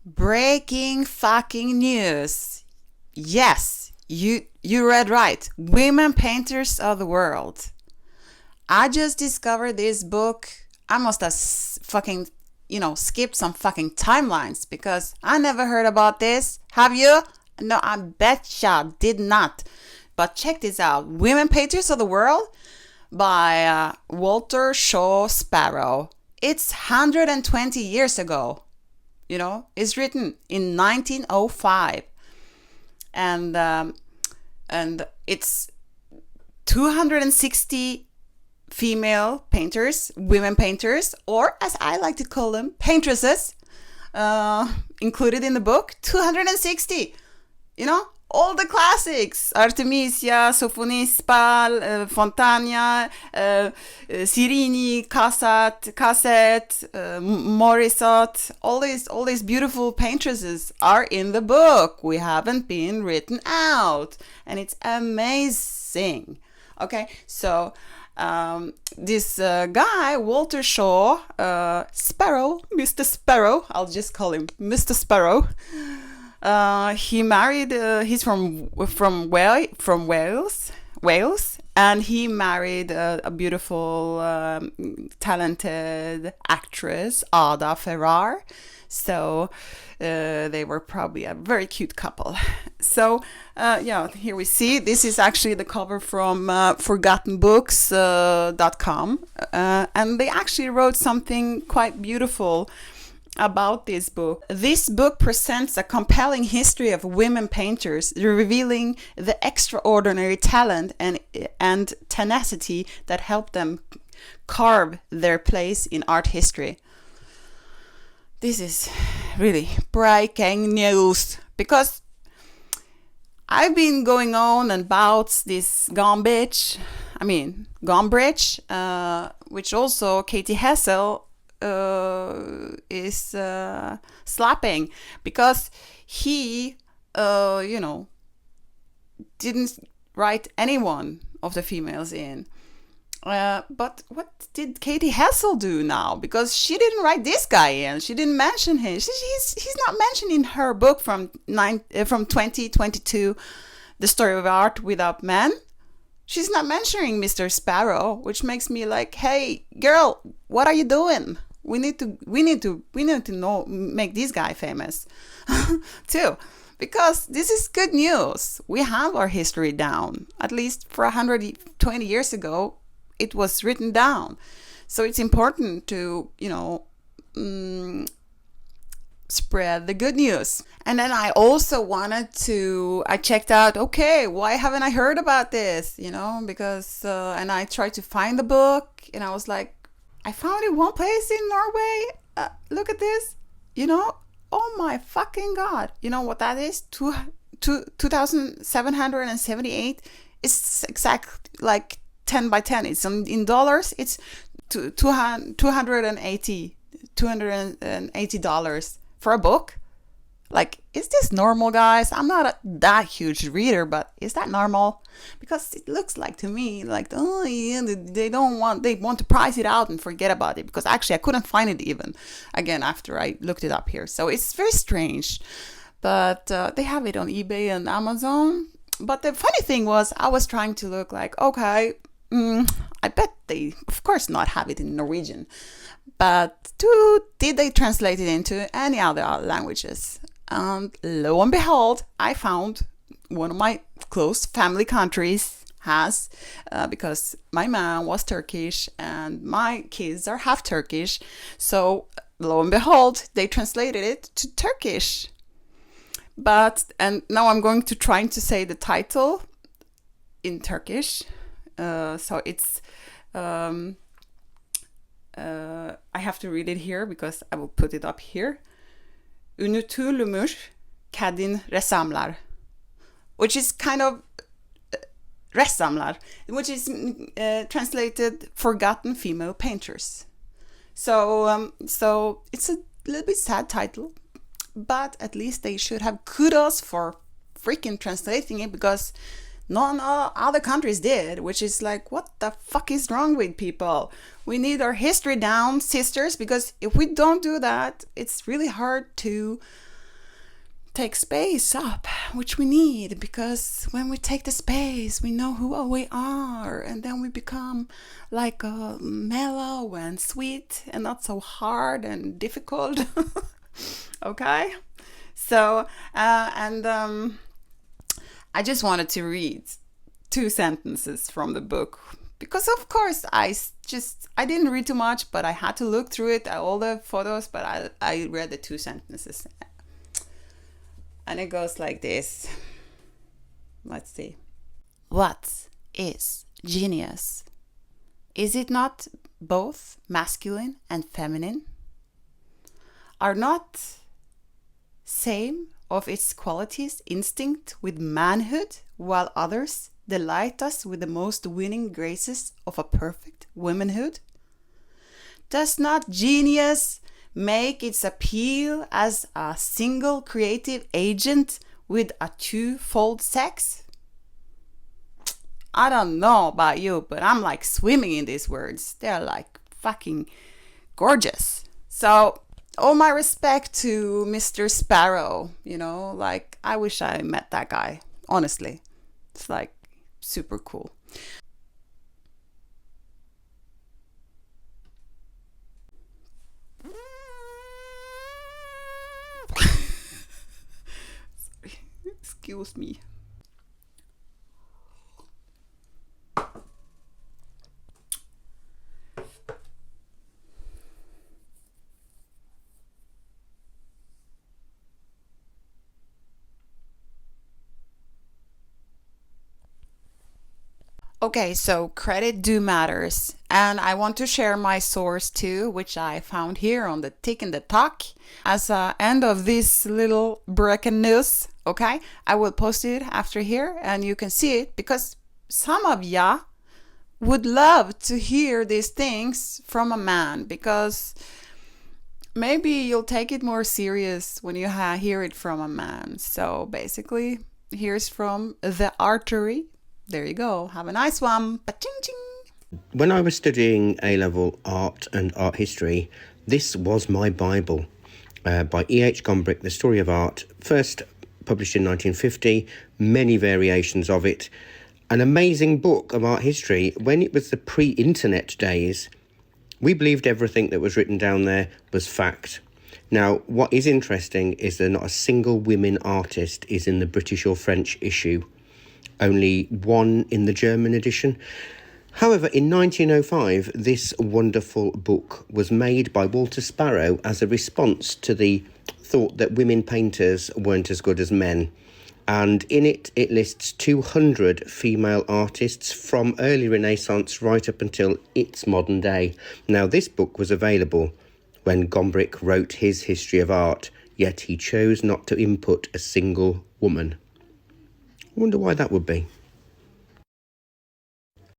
Breaking fucking news. Yes, you read right. Women painters of the world. I just discovered this book. I must have fucking, skipped some fucking timelines because I never heard about this. Have you? No, I betcha did not. But check this out. Women Painters of the World by Walter Shaw Sparrow. It's 120 years ago. It's written in 1905. And it's 260 female painters, women painters, or as I like to call them, paintresses, included in the book. 260. All the classics: Artemisia, Sophonisba, Fontana, Sirini, Cassatt, Morisot. All these beautiful paintresses are in the book. We haven't been written out, and it's amazing. Okay, so this guy, Walter Shaw Sparrow, Mr. Sparrow, I'll just call him Mr. Sparrow. He married. He's from Wales, and he married a beautiful, talented actress, Ada Ferrar. So they were probably a very cute couple. So here we see. This is actually the cover from ForgottenBooks.com, and they actually wrote something quite beautiful about this book. This book presents a compelling history of women painters, revealing the extraordinary talent and tenacity that helped them carve their place in art history. This is really breaking news, because I've been going on about this Gombrich, which also Katie Hessel is slapping, because he didn't write any one of the females in. But what did Katie Hessel do now? Because she didn't write this guy in. She didn't mention him. He's not mentioned in her book from 2022, The Story of Art Without Men. She's not mentioning Mr. Sparrow, which makes me like, hey, girl, what are you doing? We need to make this guy famous too, because this is good news. We have our history down. At least for 120 years ago, it was written down. So it's important to, spread the good news. And then I also I checked out, okay, why haven't I heard about this? Because, and I tried to find the book, and I was like, I found it one place in Norway. Look at this, oh my fucking God. You know what that is? 2,778. It's exact like 10 by 10. It's in dollars. It's $280 for a book. Like, is this normal, guys? I'm not that huge reader, but is that normal? Because it looks like to me like, oh yeah, they want to price it out and forget about it. Because actually I couldn't find it even again after I looked it up here. So it's very strange. But they have it on eBay and Amazon. But the funny thing was, I was trying to look like, okay, I bet they, of course, not have it in Norwegian. But did they translate it into any other languages? And lo and behold, I found one of my close family countries has, because my mom was Turkish and my kids are half Turkish. So lo and behold, they translated it to Turkish. And now I'm going to try to say the title in Turkish. So it's, I have to read it here because I will put it up here. Unutulmuş kadın ressamlar, which is kind of ressamlar, which is translated forgotten female painters. So it's a little bit sad title, but at least they should have kudos for freaking translating it, because none other countries did, which is like, what the fuck is wrong with people? We need our history down, sisters, because if we don't do that, it's really hard to take space up, which we need, because when we take the space, we know who we are, and then we become like mellow and sweet and not so hard and difficult. Okay? So, I just wanted to read 2 sentences from the book because, of course, I didn't read too much, but I had to look through it, all the photos, but I read the 2 sentences. And it goes like this. Let's see. What is genius? Is it not both masculine and feminine? Are not same of its qualities instinct with manhood, while others delight us with the most winning graces of a perfect womanhood? Does not genius make its appeal as a single creative agent with a twofold sex? I don't know about you, but I'm like swimming in these words. They're like fucking gorgeous. So, all my respect to Mr. Sparrow, like I wish I met that guy, honestly. It's like super cool. Sorry, excuse me. Okay, so credit do matters. And I want to share my source too, which I found here on the Tick and the Talk as a end of this little breaking news. Okay, I will post it after here and you can see it because some of ya would love to hear these things from a man, because maybe you'll take it more serious when you hear it from a man. So basically, here's from The Artery. There you go. Have a nice one. Pa-ching-ching. When I was studying A-level art and art history, this was my Bible, by E.H. Gombrich, The Story of Art, first published in 1950, many variations of it. An amazing book of art history. When it was the pre-internet days, we believed everything that was written down there was fact. Now, what is interesting is that not a single women artist is in the British or French issue. Only one in the German edition. However, in 1905, this wonderful book was made by Walter Sparrow as a response to the thought that women painters weren't as good as men. And in it lists 200 female artists from early Renaissance right up until its modern day. Now, this book was available when Gombrich wrote his history of art, yet he chose not to input a single woman. I wonder why that would be.